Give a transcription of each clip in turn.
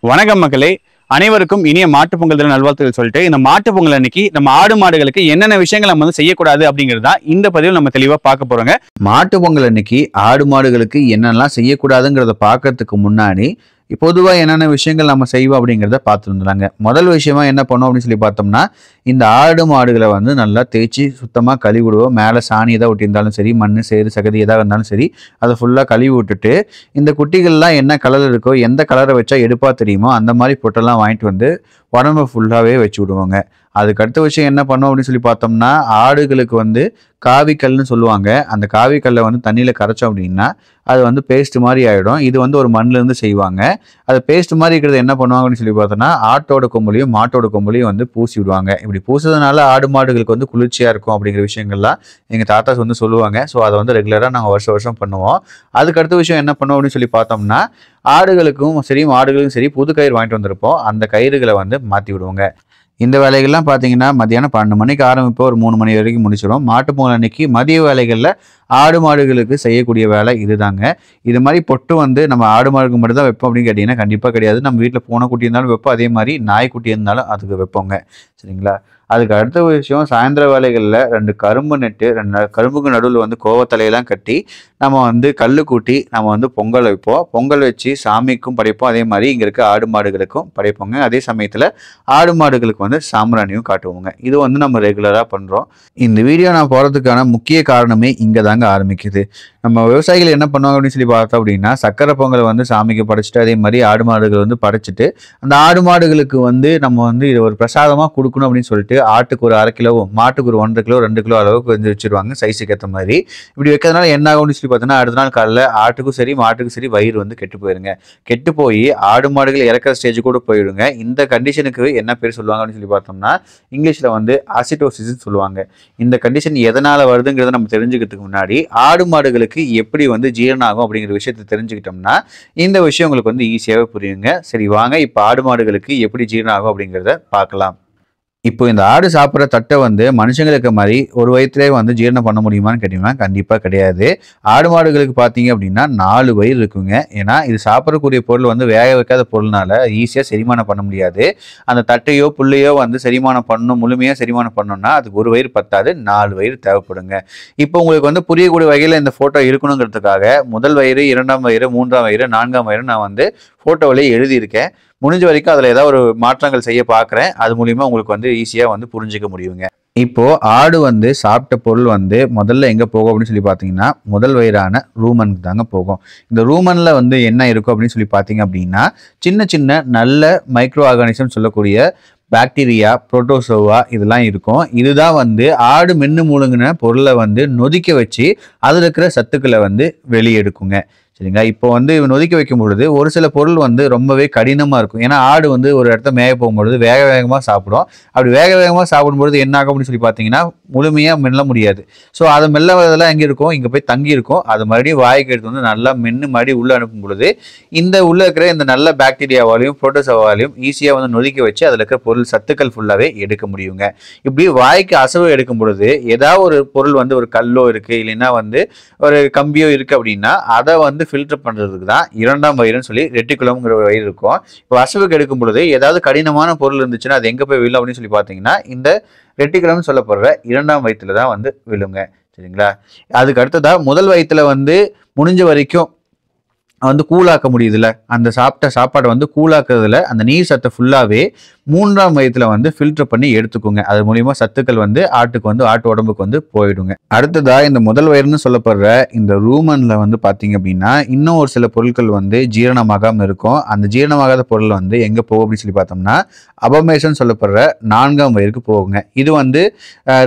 வணக்கம் மக்களே, அனைவருக்கும் இனிய மாட்டுப் பொங்கல் தின நல்வாழ்த்துக்கள் சொல்லிட்டு, இந்த மாட்டுப் பொங்கல் அன்னைக்கு நம்ம ஆடு மாடுகளுக்கு என்னென்ன விஷயங்கள் நம்ம செய்யக்கூடாது அப்படிங்கிறதா இந்த பதிவில் நம்ம தெளிவா பார்க்க போறோங்க. மாட்டு பொங்கல் அன்னைக்கு ஆடு மாடுகளுக்கு என்னெல்லாம் செய்யக்கூடாதுங்கிறத பார்க்கறதுக்கு முன்னாடி பொதுவா என்னென்ன விஷயங்கள் நம்ம செய்வோம் அப்படிங்கிறத பார்த்துருந்தாங்க. முதல் விஷயமா என்ன பண்ணோம் அப்படின்னு சொல்லி பார்த்தோம்னா, இந்த ஆடு மாடுகளை நல்லா தேய்ச்சி சுத்தமாக கழுவி விடுவோம். மேலே சாணி எதாவது ஒட்டியிருந்தாலும் சரி, மண் சேறு சகதி எதாவது இருந்தாலும் சரி, அதை ஃபுல்லாக கழுவி விட்டுட்டு, இந்த குட்டிகள்லாம் என்ன கலர் இருக்கோ, எந்த கலரை வச்சா எடுப்பா தெரியுமோ அந்த மாதிரி பொட்டெல்லாம் வாங்கிட்டு வந்து உடம்பு ஃபுல்லாகவே வச்சு விடுவோங்க. அதுக்கு அடுத்த விஷயம் என்ன பண்ணோம் அப்படின்னு சொல்லி பார்த்தோம்னா, ஆடுகளுக்கு காவிக்கல்னு சொல்லுவாங்க. அந்த காவிக்கல்லை தண்ணியில் கரைச்சோம் அப்படின்னா அது பேஸ்ட் மாதிரி ஆகிடும். இது ஒரு மண்ணிலேருந்து செய்வாங்க. அது பேஸ்ட் மாதிரி இருக்கிறது என்ன பண்ணுவாங்க அப்படின்னு சொல்லி பார்த்தோம்னா, ஆட்டோட கொம்புலையும் மாட்டோட கொம்புலையும் பூசி விடுவாங்க. இப்படி பூசுறதுனால ஆடு மாடுகளுக்கு குளிர்ச்சியாக இருக்கும் அப்படிங்கிற விஷயங்கள்லாம் எங்கள் தாத்தா சொல்லுவாங்க. ஸோ அதை ரெகுலராக நாங்கள் வருஷம் வருஷம் பண்ணுவோம். அதுக்கு அடுத்த விஷயம் என்ன பண்ணுவோம் அப்படின்னு சொல்லி பார்த்தோம்னா, ஆடுகளுக்கும் சரி மாடுகளுக்கும் சரி புது கயிறு வாங்கிட்டு வந்திருப்போம். அந்த கயிறுகளை மாற்றி விடுவோங்க. இந்த வேலைகள்லாம் பார்த்தீங்கன்னா மத்தியானம் 12 மணிக்கு ஆரம்பிப்போம், ஒரு 3 மணி வரைக்கும் முடிச்சிடும். மாட்டு பொங்கல் அன்னைக்கு மதிய வேலைகளில் ஆடு மாடுகளுக்கு செய்யக்கூடிய வேலை இதுதாங்க. இது மாதிரி பொட்டு நம்ம ஆடு மாடுக்கு மட்டும் தான் வைப்போம் அப்படின்னு கேட்டிங்கன்னா கண்டிப்பாக கிடையாது. நம்ம வீட்டில் பூனைக்குட்டி இருந்தாலும் வைப்போம், அதே மாதிரி நாய்க்குட்டி இருந்தாலும் அதுக்கு வைப்போங்க. சரிங்களா? அதுக்கு அடுத்த விஷயம், சாயந்தர வேலைகளில் 2 கரும்பு நட்டு 2 கரும்புக்கு நடுவில் கோவத்தலையெல்லாம் கட்டி நம்ம கல் கூட்டி நம்ம பொங்கல் வைப்போம். பொங்கல் வச்சு சாமிக்கும் படைப்போம், அதே மாதிரி இங்கே இருக்க ஆடு மாடுகளுக்கும் படைப்போங்க. அதே சமயத்தில் ஆடு மாடுகளுக்கு சாம்பிராணியும் காட்டுவோங்க. இது நம்ம ரெகுலராக பண்ணுறோம். இந்த வீடியோ நான் போகிறதுக்கான முக்கிய காரணமே இங்கே தாங்க ஆரம்பிக்குது. நம்ம விவசாயிகள் என்ன பண்ணுவாங்க அப்படின்னு சொல்லி பார்த்தோம் அப்படின்னா, சக்கரை பொங்கலை சாமிக்கு படைச்சிட்டு, அதே மாதிரி ஆடு மாடுகள் படைச்சிட்டு, அந்த ஆடு மாடுகளுக்கு நம்ம இது ஒரு பிரசாதமாக கொடுக்கணும் அப்படின்னு சொல்லிட்டு ஆட்டுக்கு ஒரு 1/2 கிலோ, மாட்டுக்கு ஒரு 1.5 கிலோ 2 கிலோ அளவுக்கு வச்சிருவாங்க சைஸுக்கு ஏற்ற மாதிரி. இப்படி வைக்கிறதுனால என்ன ஆகும்னு சொல்லி பார்த்தோன்னா, அடுத்த நாள் காலையில் ஆட்டுக்கும் சரி மாட்டுக்கும் சரி வயிறு கெட்டு போயிருங்க. கெட்டு போய் ஆடு மாடுகள் இறக்குற ஸ்டேஜ் கூட போயிடுங்க. இந்த கண்டிஷனுக்கு என்ன பேர் சொல்லுவாங்க அப்படின்னு சொல்லி பார்த்தோம்னா, இங்கிலீஷில் அசிட்டோசிஸ் சொல்லுவாங்க. இந்த கண்டிஷன் எதனால் வருதுங்கிறத நம்ம தெரிஞ்சுக்கிறதுக்கு முன்னாடி ஆடு மாடுகளுக்கு எப்படி ஜீரணம் ஆகும் அப்படிங்கிற விஷயத்தை தெரிஞ்சுக்கிட்டோம்னா இந்த விஷயம் உங்களுக்கு ஈஸியாகவே புரியுங்க. சரி வாங்க, இப்போ ஆடு மாடுகளுக்கு எப்படி ஜீரணம் ஆகும் அப்படிங்கிறத பார்க்கலாம். இப்போ இந்த ஆடு சாப்பிட்ற தட்டை மனுஷங்களுக்கு மாதிரி ஒரு வயிற்றுலேயே ஜீரணம் பண்ண முடியுமான்னு கேட்டிங்கன்னா கண்டிப்பாக கிடையாது. ஆடு மாடுகளுக்கு பார்த்தீங்க அப்படின்னா 4 வயிறு இருக்குங்க. ஏன்னா இது சாப்பிடக்கூடிய பொருள் வேக வைக்காத பொருள்னால ஈஸியாக செரிமானம் பண்ண முடியாது. அந்த தட்டையோ புல்லையோ செரிமானம் பண்ணணும், முழுமையாக செரிமானம் பண்ணணும்னா அதுக்கு ஒரு வயிறு பத்தாது, 4 வயிறு தேவைப்படுங்க. இப்போ உங்களுக்கு புரியக்கூடிய வகையில் இந்த ஃபோட்டோ இருக்கணுங்கிறதுக்காக முதல் வயிறு, 2ஆம் வயிறு, 3ஆம் வயிறு, 4ஆம் வயிறு நான் ஃபோட்டோவிலே எழுதியிருக்கேன். முடிஞ்ச வரைக்கும் அதில் ஏதாவது ஒரு மாற்றங்கள் செய்ய பார்க்குறேன். அது மூலிமா உங்களுக்கு ஈஸியாக புரிஞ்சுக்க முடியுங்க. இப்போ ஆடு சாப்பிட்ட பொருள் முதல்ல எங்கே போகும் அப்படின்னு சொல்லி பார்த்தீங்கன்னா, முதல் வயிறான ரூமனுக்கு தாங்க போகும். இந்த ரூமனில் என்ன இருக்கும் அப்படின்னு சொல்லி பார்த்தீங்க அப்படின்னா, சின்ன சின்ன நல்ல மைக்ரோ ஆர்கானிசம் சொல்லக்கூடிய பாக்டீரியா, புரோட்டோசோவா இதெல்லாம் இருக்கும். இதுதான் ஆடு மென்று முழுங்கின பொருளை நொதிக்க வச்சு அதில் இருக்கிற சத்துக்களை வெளியெடுக்குங்க. சரிங்களா? இப்போ நொதிக்க வைக்கும் பொழுது ஒரு சில பொருள் ரொம்பவே கடினமாக இருக்கும். ஏன்னா ஆடு ஒரு இடத்த மேய போகும்பொழுது வேக வேகமாக சாப்பிடும். அப்படி வேக வேகமாக சாப்பிடும்பொழுது என்ன ஆகும் அப்படின்னு சொல்லி பார்த்தீங்கன்னா, முழுமையாக மெல்ல முடியாது. ஸோ அதை மெல்லவதெல்லாம் எங்கே இருக்கும், இங்கே போய் தங்கி இருக்கும். அது மறுபடியும் வாய்க்கு எடுத்து நல்லா மென்று மறுபடியும் உள்ளே அனுப்பும் பொழுது உள்ளே இருக்கிற இந்த நல்ல பாக்டீரியாவாலையும் புரோட்டோசோவாலையும் ஈஸியாக நொதிக்க வச்சு அதில் இருக்கிற பொருள் சத்துக்கள் ஃபுல்லாகவே எடுக்க முடியுங்க. இப்படி வாய்க்கு அசைவு எடுக்கும் பொழுது ஏதாவது ஒரு பொருள் ஒரு கல்லோ இருக்குது, இல்லைன்னா ஒரு கம்பியோ இருக்குது அப்படின்னா அதை ஃபில்டர் பண்ணுறதுக்கு தான் 2ஆம் வயிறுன்னு சொல்லி ரெட்டிகுலம்ங்கிற ஒரு வயிறு இருக்கும். இப்போ அசைவுக்கு எடுக்கும் பொழுது ஏதாவது கடினமான பொருள் இருந்துச்சுன்னா அது எங்கே போய் விழும் அப்படின்னு சொல்லி பார்த்தீங்கன்னா, இந்த ரெட்டிகுலம்னு சொல்லப்படுற 2ஆம் வயிற்றுல தான் விழுங்க. சரிங்களா? அதுக்கு அடுத்ததா முதல் வயிற்றுல முடிஞ்ச வரைக்கும் கூழாக்க முடியுதுல்ல, அந்த சாப்பிட்ட சாப்பாடை கூழாக்குறதுல அந்த நீர் சத்தை ஃபுல்லாகவே 3ஆம் வயிற்றுல ஃபில்டர் பண்ணி எடுத்துக்கோங்க. அது மூலிமா சத்துக்கள் ஆட்டுக்கு ஆட்டு உடம்புக்கு போயிடுங்க. அடுத்ததா இந்த முதல் வயிறுன்னு சொல்லப்படுற இந்த ரூமனில் பார்த்தீங்க அப்படின்னா இன்னும் ஒரு சில பொருட்கள் ஜீரணமாகாமல் இருக்கும். அந்த ஜீரணமாகாத பொருள் எங்கே போகும் அப்படின்னு சொல்லி பார்த்தோம்னா, அபமேஷன் சொல்லப்படுற 4ஆம் வயிறுக்கு போகுங்க. இது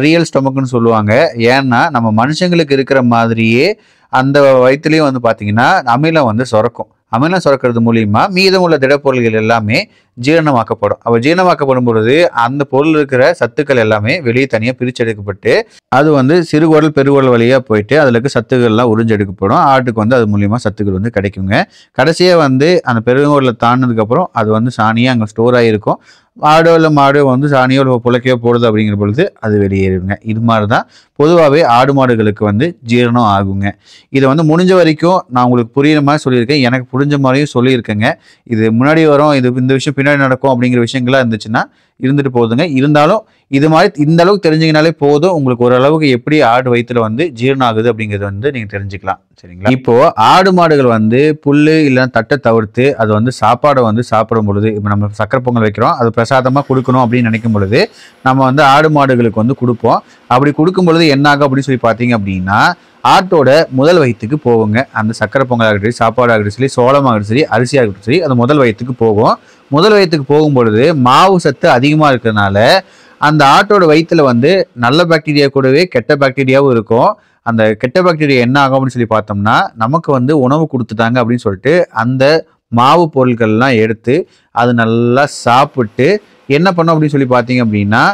ரியல் ஸ்டொமக்குன்னு சொல்லுவாங்க. ஏன்னா நம்ம மனுஷங்களுக்கு இருக்கிற மாதிரியே அந்த வயிற்றுலையும் பார்த்தீங்கன்னா அமிலம் சுரக்கும். அமிலம் சுரக்கிறது மூலியமா மீதமுள்ள திடப்பொருள்கள் எல்லாமே ஜீரணமாக்கப்படும். அப்போ ஜீரணமாக்கப்படும் பொழுது அந்த பொருள் இருக்கிற சத்துக்கள் எல்லாமே வெளியே தனியாக பிரிச்செடுக்கப்பட்டு அது சிறுகுடல் பெருகுடல் வழியாக போயிட்டு அதில் இருக்க சத்துக்கள்லாம் உறிஞ்செடுக்கப்படும். ஆட்டுக்கு அது மூலியமாக சத்துக்கள் கிடைக்குங்க. கடைசியாக அந்த பெருங்குடலை தாண்டினதுக்கப்புறம் அது சாணியாக அங்கே ஸ்டோர் ஆகிருக்கும். ஆடோ இல்லை மாடோ வந்து சாணியோ இல்லை புழைக்கையோ போடுது அப்படிங்கிற பொழுது அது வெளியேறுங்க. இது மாதிரி தான் பொதுவாகவே ஆடு மாடுகளுக்கு வந்து ஜீரணம் ஆகுங்க. இதை வந்து முடிஞ்ச வரைக்கும் நான் உங்களுக்கு புரியுற மாதிரி சொல்லியிருக்கேன், எனக்கு புரிஞ்ச மாதிரியும் சொல்லியிருக்கேங்க. இது முன்னாடி வரும், இது இந்த விஷயம் பின்னாடி நடக்கும் அப்படிங்கிற விஷயங்கள்லாம் இருந்துச்சுன்னா இருந்துட்டு போகுதுங்க. இருந்தாலும் இது மாதிரி இந்த அளவுக்கு தெரிஞ்சிங்கனாலே போதும், உங்களுக்கு ஓரளவுக்கு எப்படி ஆடு வயிற்றுல வந்து ஜீரணம் ஆகுது அப்படிங்கிறது வந்து நீங்கள் தெரிஞ்சுக்கலாம். சரிங்களா? இப்போ ஆடு மாடுகள் வந்து புல்லு இல்லைன்னா தட்டை தவிர்த்து அது வந்து சாப்பாடை வந்து சாப்பிடும் பொழுது, இப்போ நம்ம சக்கரை பொங்கல் வைக்கிறோம், அது பிரசாதமாக கொடுக்கணும் அப்படின்னு நினைக்கும் பொழுது நம்ம வந்து ஆடு மாடுகளுக்கு வந்து கொடுப்போம். அப்படி கொடுக்கும் பொழுது என்ன ஆகும் அப்படின்னு சொல்லி பார்த்தீங்க அப்படின்னா, ஆட்டோட முதல் வயிற்றுக்கு போகுங்க. அந்த சக்கரை பொங்கல் ஆகட்டும், சாப்பாடு ஆகட்டும் சரி, சோளமாகட்டும் சரி, அரிசி ஆகட்டும் சரி, அது முதல் வயிற்றுக்கு போகும். முதல் வயிற்றுக்கு போகும் பொழுது மாவு சத்து அதிகமாக இருக்கிறதுனால அந்த ஆட்டோட வயிற்றுல வந்து நல்ல பாக்டீரியா கூடவே கெட்ட பாக்டீரியாவும் இருக்கும். அந்த கெட்ட பாக்டீரியா என்ன ஆகும் அப்படின்னு சொல்லி பார்த்தோம்னா, நமக்கு வந்து உணவு கொடுத்துட்டாங்க அப்படின்னு சொல்லிட்டு அந்த மாவு பொருட்கள்லாம் எடுத்து அது நல்லா சாப்பிட்டு என்ன பண்ணும் அப்படின்னு சொல்லி பார்த்தீங்க அப்படின்னா,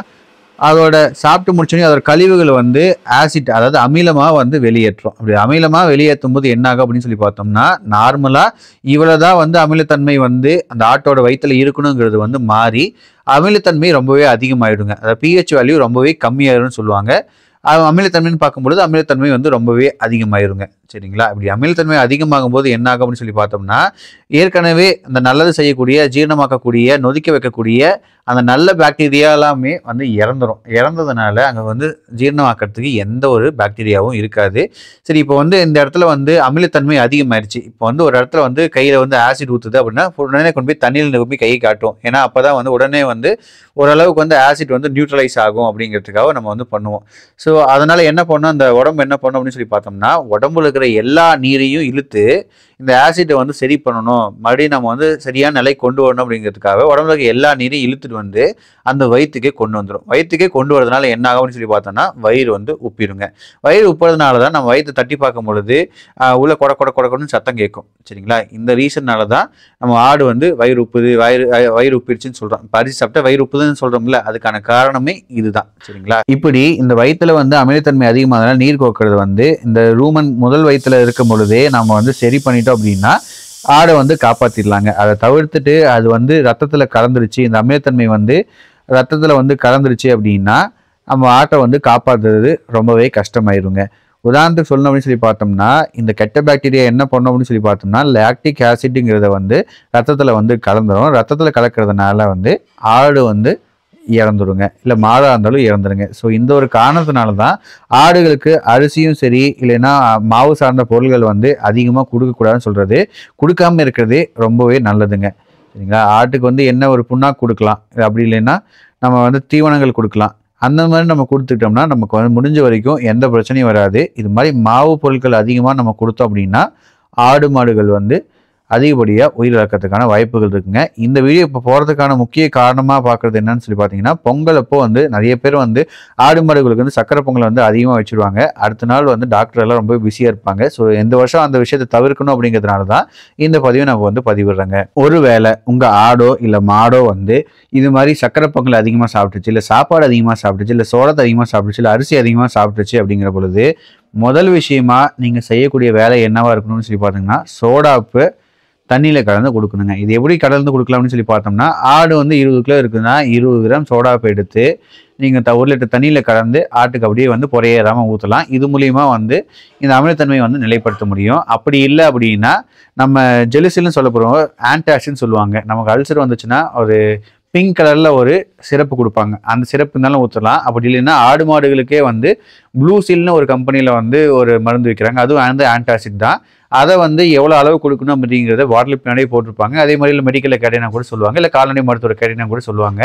அதோட சாப்பிட்டு முடிச்சோடனே அதோட கழிவுகளை வந்து ஆசிட், அதாவது அமிலமாக வந்து வெளியேற்றும். அப்படி அமிலமாக வெளியேற்றும் போது என்ன ஆகும் அப்படின்னு சொல்லி பார்த்தோம்னா, நார்மலாக இவ்வளோதான் வந்து அமிலத்தன்மை வந்து அந்த ஆட்டோட வயிற்றுல இருக்கணுங்கிறது வந்து மாறி அமிலத்தன்மை ரொம்பவே அதிகமாகிடுங்க. அதாவது pH வேல்யூ ரொம்பவே கம்மியாயிரும்னு சொல்லுவாங்க. அமிலத்தன்மைன்னு பார்க்கும்பொழுது அமிலத்தன்மை வந்து ரொம்பவே அதிகமாயிருங்க. சரிங்களா? இப்படி அமிலத்தன்மை அதிகமாகும் போது என்ன ஆகும் அப்படின்னு சொல்லி பார்த்தோம்னா, ஏற்கனவே அந்த நல்லது செய்யக்கூடிய, ஜீரணமாக்கக்கூடிய, நொதிக்க வைக்கக்கூடிய அந்த நல்ல பாக்டீரியா எல்லாமே வந்து இறந்துடும். இறந்ததுனால அங்கே வந்து ஜீரணமாக்கிறதுக்கு எந்த ஒரு பாக்டீரியாவும் இருக்காது. சரி, இப்போ வந்து இந்த இடத்துல வந்து அமிலத்தன்மை அதிகமாயிருச்சு. இப்போ வந்து ஒரு இடத்துல வந்து கையில் வந்து ஆசிட் ஊற்றுது அப்படின்னா உடனே கொண்டு போய் தண்ணியில் நிரப்பி கையை காட்டும். ஏன்னா அப்போ தான் வந்து உடனே வந்து ஓரளவுக்கு வந்து ஆசிட் வந்து நியூட்ரலைஸ் ஆகும் அப்படிங்கிறதுக்காக நம்ம வந்து பண்ணுவோம். ஸோ அதனால் என்ன பண்ணோம், அந்த உடம்பு என்ன பண்ணும் அப்படின்னு சொல்லி பார்த்தோம்னா, உடம்புல இருக்கிற எல்லா நீரையும் இழுத்து இந்த ஆசிட்டை வந்து சரி பண்ணணும், மறுபடியும் நம்ம வந்து சரியான நிலை கொண்டு வரணும் அப்படிங்கிறதுக்காக உடம்புல இருக்க எல்லா நீரையும் இழுத்துட்டு வந்து அந்த வயிற்றுக்கே கொண்டு வந்துடும். வயிற்றுக்கே கொண்டு வரதுனால என்ன ஆகும்னு சொல்லி பார்த்தோம்னா, வயிறு வந்து உப்பிடுங்க. வயிறு உப்புறதுனால தான் நம்ம வயிற்று தட்டி பார்க்கும் பொழுது உள்ள கொட கொட கொடன்னு சத்தம் கேட்கும். சரிங்களா? இந்த ரீசன்னால தான் நம்ம ஆடு வந்து வயிறு உப்புது, வயிறு உப்பிடுச்சுன்னு சொல்கிறோம். இப்போ அரிசி சாப்பிட்டா வயிறு உப்புதுன்னு சொல்கிறோம்ல, அதுக்கான காரணமே இதுதான். சரிங்களா? இப்படி இந்த வயிற்றுல வந்து அமிலத்தன்மை அதிகமாகனால நீர் கோக்கிறது வந்து இந்த ரூமன் முதல் வயிற்றுல இருக்கும் பொழுதே நம்ம வந்து சரி பண்ணிட்டோம் அப்படின்னா ஆடை வந்து காப்பாற்றிடலாங்க. அதை தவிர்த்துட்டு அது வந்து ரத்தத்தில் கலந்துருச்சு, இந்த அமிலத்தன்மை வந்து ரத்தத்தில் வந்து கலந்துருச்சு அப்படின்னா நம்ம ஆட்டை வந்து காப்பாற்றுறது ரொம்பவே கஷ்டமாயிருங்க. உதாரணத்துக்கு சொல்லணும் அப்படின்னு சொல்லி பார்த்தோம்னா, இந்த கெட்ட பாக்டீரியா என்ன பண்ணோம் அப்படின்னு சொல்லி பார்த்தோம்னா, லாக்டிக் ஆசிட்டுங்கிறத வந்து ரத்தத்தில் வந்து கலந்துரும். ரத்தத்தில் கலக்கிறதுனால வந்து ஆடு வந்து இறந்துடுங்க, இல்லை மாடாக இருந்தாலும் இறந்துடுங்க. ஸோ இந்த ஒரு காரணத்தினால தான் ஆடுகளுக்கு அரிசியும் சரி இல்லைன்னா மாவு சார்ந்த பொருள்கள் வந்து அதிகமாக கொடுக்கக்கூடாதுன்னு சொல்கிறது. கொடுக்காமல் இருக்கிறதே ரொம்பவே நல்லதுங்க. சரிங்களா? ஆட்டுக்கு வந்து என்ன ஒரு புண்ணாக்கு கொடுக்கலாம், அப்படி இல்லைன்னா நம்ம வந்து தீவனங்கள் கொடுக்கலாம். அந்த மாதிரி நம்ம கொடுத்துட்டோம்னா நமக்கு வந்து முடிஞ்ச வரைக்கும் எந்த பிரச்சனையும் வராது. இது மாதிரி மாவு பொருட்கள் அதிகமாக நம்ம கொடுத்தோம் அப்படின்னா ஆடு மாடுகள் வந்து அதிகப்படியாக உயிரிழக்கிறதுக்கான வாய்ப்புகள் இருக்குங்க. இந்த வீடியோ இப்போ போகிறதுக்கான முக்கிய காரணமாக பார்க்குறது என்னன்னு சொல்லி பார்த்தீங்கன்னா, பொங்கல் அப்போ வந்து நிறைய பேர் வந்து ஆடு மாடுகளுக்கு வந்து சக்கரை பொங்கல் வந்து அதிகமாக வச்சுருவாங்க. அடுத்த நாள் வந்து டாக்டர் எல்லாம் ரொம்ப பிஸியாக இருப்பாங்க. ஸோ இந்த வருஷம் அந்த விஷயத்தை தவிர்க்கணும் அப்படிங்கிறதுனால தான் இந்த பதிவை நம்ம வந்து பதிவிடுறோங்க. ஒருவேளை உங்கள் ஆடோ இல்லை மாடோ வந்து இது மாதிரி சக்கரை பொங்கல் அதிகமாக சாப்பிட்டுச்சு, இல்லை சாப்பாடு அதிகமாக சாப்பிட்டுச்சு, இல்லை சோளத்தை அதிகமாக சாப்பிட்டுச்சு, இல்லை அரிசி அதிகமாக சாப்பிட்டுச்சு அப்படிங்கிற பொழுது முதல் விஷயமா நீங்கள் செய்யக்கூடிய வேலை என்னவா இருக்கணும்னு சொல்லி பார்த்தீங்கன்னா, சோடாப்பு தண்ணியில் கலந்து கொடுக்கணுங்க. இது எப்படி கலந்து கொடுக்கலாம்னு சொல்லி பார்த்தோம்னா, ஆடு வந்து 20 கிலோ இருக்குதுன்னா 20 கிராம் சோடாப்பை எடுத்து நீங்கள் 1 லிட்டர் தண்ணியில் கலந்து ஆட்டுக்கு அப்படியே வந்து புறையேறாமல் ஊற்றலாம். இது மூலிமா வந்து இந்த அமிலத்தன்மையை வந்து நிலைப்படுத்த முடியும். அப்படி இல்லை அப்படின்னா நம்ம ஜெலுசில்னு சொல்ல போகிறோம், ஆன்டாசிட்னு சொல்லுவாங்க. நமக்கு அல்சர் வந்துச்சுன்னா ஒரு பிங்க் கலரில் ஒரு சிறப்பு கொடுப்பாங்க, அந்த சிறப்பு இருந்தாலும் ஊற்றலாம். அப்படி இல்லைன்னா ஆடு மாடுகளுக்கே வந்து ப்ளூ சீல்னு ஒரு கம்பெனியில் வந்து ஒரு மருந்து வைக்கிறாங்க, அதுவும் வந்து ஆன்டாசிட் தான். அதை வந்து எவ்வளோ அளவு கொடுக்கணும் அப்படிங்கிறத பாட்டில் பின்னாடியே போட்டிருப்பாங்க. அதே மாதிரி இல்லை மெடிக்கலில் கேட்டீங்கன்னா கூட சொல்லுவாங்க, இல்லை கால்நடை மருத்துவர் கேட்டீங்கன்னா கூட சொல்லுவாங்க.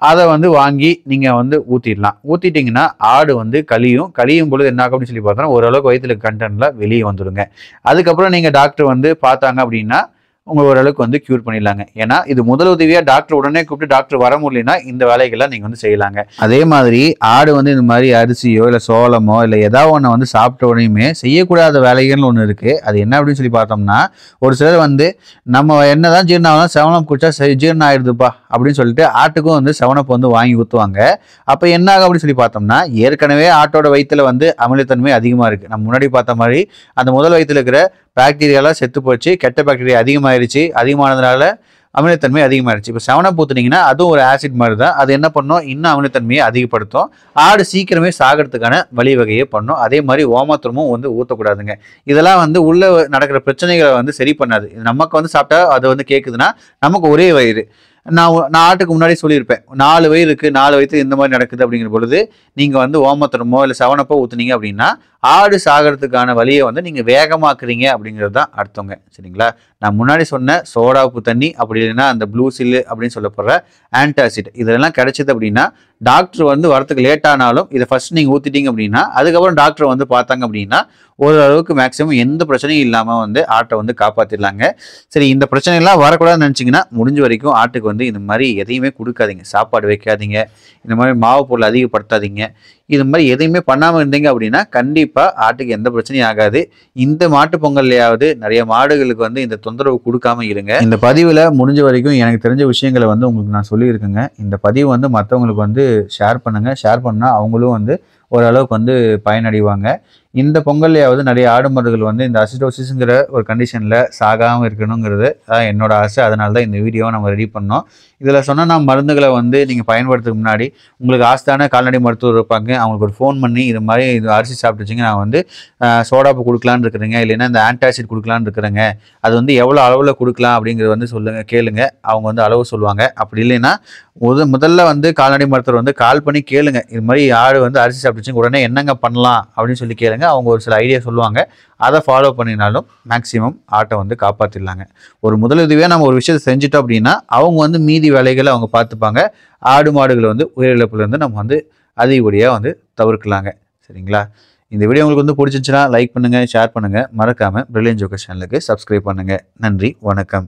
அதை வந்து வாங்கி நீங்கள் வந்து ஊற்றிடலாம். ஊற்றிட்டிங்கன்னா ஆடு வந்து கழியும் பொழுது என்ன ஆகும் அப்படின்னு சொல்லி பார்த்தோன்னா ஓரளவுக்கு வயிற்றுல கண்டென்ட்லாம் வெளியே வந்துடுங்க. அதுக்கப்புறம் நீங்கள் டாக்டர் வந்து பார்த்தாங்க அப்படின்னா உங்கள் ஓரளவுக்கு வந்து க்யூர் பண்ணிடலாங்க. ஏன்னா இது முதல் உதவியாக டாக்டர் உடனே கூப்பிட்டு டாக்டர் வர முடியலன்னா இந்த வேலைகள்லாம் நீங்கள் வந்து செய்யலாங்க. அதே மாதிரி ஆடு வந்து இந்த மாதிரி அரிசியோ இல்லை சோளமோ இல்லை ஏதாவது ஒன்று வந்து சாப்பிட்ட உடனேயுமே செய்யக்கூடாத வேலைகள்னு ஒன்று இருக்குது. அது என்ன அப்படின்னு சொல்லி பார்த்தோம்னா, ஒரு சிலர் வந்து நம்ம என்ன தான் ஜீரணம் ஆகலாம், செவனப் குடிச்சா ஜீரணம் ஆயிடுதுப்பா அப்படின்னு சொல்லிட்டு ஆட்டுக்கும் வந்து செவனப் வந்து வாங்கி ஊற்றுவாங்க. அப்போ என்ன ஆகும் அப்படின்னு சொல்லி பார்த்தோம்னா, ஏற்கனவே ஆட்டோட வயிற்றுல வந்து அமிலத்தன்மை அதிகமாக இருக்குது. நம்ம முன்னாடி பார்த்த மாதிரி அந்த முதல் வயிற்றுல இருக்கிற பாக்டீரியாலாம் செத்து போச்சு, கெட்ட பாக்டீரியா அதிகமாயிருச்சு. அதிகமானதுனால அமிலத்தன்மை அதிகமாகிடுச்சு. இப்போ 7up ஊற்றுனீங்கன்னா அதுவும் ஒரு ஆசிட் மாதிரி தான். அது என்ன பண்ணும், இன்னும் அமிலத்தன்மையை அதிகப்படுத்தும். ஆடு சீக்கிரமே சாகிறதுக்கான வழிவகையை பண்ணும். அதே மாதிரி ஓமத்திரமும் வந்து ஊற்றக்கூடாதுங்க. இதெல்லாம் வந்து உள்ள நடக்கிற பிரச்சனைகளை வந்து சரி பண்ணாது. நமக்கு வந்து சாப்பிட்டா அது வந்து கேட்குதுன்னா நமக்கு ஒரே வயிறு. நான் ஆட்டுக்கு முன்னாடி சொல்லியிருப்பேன், 4 வயிறு இருக்குது, 4 வயிற்று இந்த மாதிரி நடக்குது அப்படிங்கிற பொழுது நீங்கள் வந்து ஓமத்திரமோ இல்லை 7up ஊற்றுனீங்க அப்படின்னா ஆடு சாகிறதுக்கான வழியை வந்து நீங்கள் வேகமாக்குறீங்க அப்படிங்கிறது தான் அர்த்தங்க. சரிங்களா? நான் முன்னாடி சொன்ன சோடா உப்பு தண்ணி, அப்படி இல்லைன்னா அந்த ப்ளூ சில்லு அப்படின்னு சொல்லப்படுற ஆன்டாசிட், இதெல்லாம் கிடைச்சிது அப்படின்னா டாக்டர் வந்து வரத்துக்கு லேட் ஆனாலும் இதை ஃபர்ஸ்ட் நீங்கள் ஊற்றிட்டீங்க அப்படின்னா அதுக்கப்புறம் டாக்டர் வந்து பார்த்தாங்க அப்படின்னா ஓரளவுக்கு மேக்ஸிமம் எந்த பிரச்சனையும் இல்லாமல் வந்து ஆட்டை வந்து காப்பாற்றிடலாங்க. சரி, இந்த பிரச்சனைலாம் வரக்கூடாதுன்னு நினச்சிங்கன்னா முடிஞ்ச வரைக்கும் ஆட்டுக்கு வந்து இந்த மாதிரி எதையுமே கொடுக்காதீங்க. சாப்பாடு வைக்காதீங்க, இந்த மாதிரி மாவு பொருள் அதிகப்படுத்தாதீங்க. இது மாதிரி எதையுமே பண்ணாமல் இருந்தீங்க அப்படின்னா கண்டிப்பாக ஆட்டுக்கு எந்த பிரச்சனையும் ஆகாது. இந்த மாட்டு பொங்கல்லையாவது நிறைய மாடுகளுக்கு வந்து இந்த தொந்தரவு கொடுக்காம இருங்க. இந்த பதிவில் முடிஞ்ச வரைக்கும் எனக்கு தெரிஞ்ச விஷயங்களை வந்து உங்களுக்கு நான் சொல்லியிருக்கேங்க. இந்த பதிவு வந்து மற்றவங்களுக்கு வந்து ஷேர் பண்ணுங்கள். ஷேர் பண்ணால் அவங்களும் வந்து ஓரளவுக்கு வந்து பயனடைவாங்க. இந்த பொங்கல்லையாவது நிறைய ஆடு மாடுகள் வந்து இந்த அசிடோசிஸ்ங்கிற ஒரு கண்டிஷனில் சாகாமல் இருக்கணுங்கிறது என்னோட ஆசை. அதனால தான் இந்த வீடியோவை நம்ம ரெடி பண்ணோம். இதில் சொன்ன நான் மருந்துகளை வந்து நீங்கள் பயன்படுத்துறதுக்கு முன்னாடி உங்களுக்கு ஆஸ்தான கால்நடை மருத்துவர் இருப்பாங்க, அவங்களுக்கு ஒரு ஃபோன் பண்ணி இது மாதிரி இது அரிசி சாப்பிட்டுச்சிங்க, நான் வந்து சோடாப்பு கொடுக்கலான்னு இருக்கிறேங்க, இல்லைன்னா இந்த ஆன்டாசிட் கொடுக்கலான்னு இருக்கிறேங்க, அது வந்து எவ்வளோ அளவில் கொடுக்கலாம் அப்படிங்கிறது வந்து சொல்லுங்கள், கேளுங்க. அவங்க வந்து அளவு சொல்லுவாங்க. அப்படி இல்லைன்னா முதல்ல வந்து கால்நடை மருத்துவர் வந்து கால் பண்ணி கேளுங்க, இது மாதிரி ஆடு வந்து அரிசி சாப்பிட்டுச்சிங்க, உடனே என்னங்க பண்ணலாம் அப்படின்னு சொல்லி கேளுங்க. அவங்க ஒரு சில ஐடியா சொல்லுவாங்க. அதை ஃபாலோ பண்ணினாலும் மேக்ஸிமம் ஆட்டை வந்து காப்பாற்றிடலாங்க. ஒரு முதலுதவியாக நம்ம ஒரு விஷயத்தை செஞ்சுட்டோம் அப்படின்னா அவங்க வந்து மீதி வேலைகளை அவங்க பார்த்துப்பாங்க. ஆடு மாடுகளை வந்து உயிரிழப்புலேருந்து நம்ம வந்து அதிகப்படியாக வந்து தவிர்க்கலாங்க. சரிங்களா? இந்த வீடியோ உங்களுக்கு வந்து பிடிச்சிருந்துச்சுன்னா லைக் பண்ணுங்கள், ஷேர் பண்ணுங்கள். மறக்காமல் பிரில்லியன்ட் ஜோக்கர் சேனலுக்கு சப்ஸ்கிரைப் பண்ணுங்கள். நன்றி, வணக்கம்.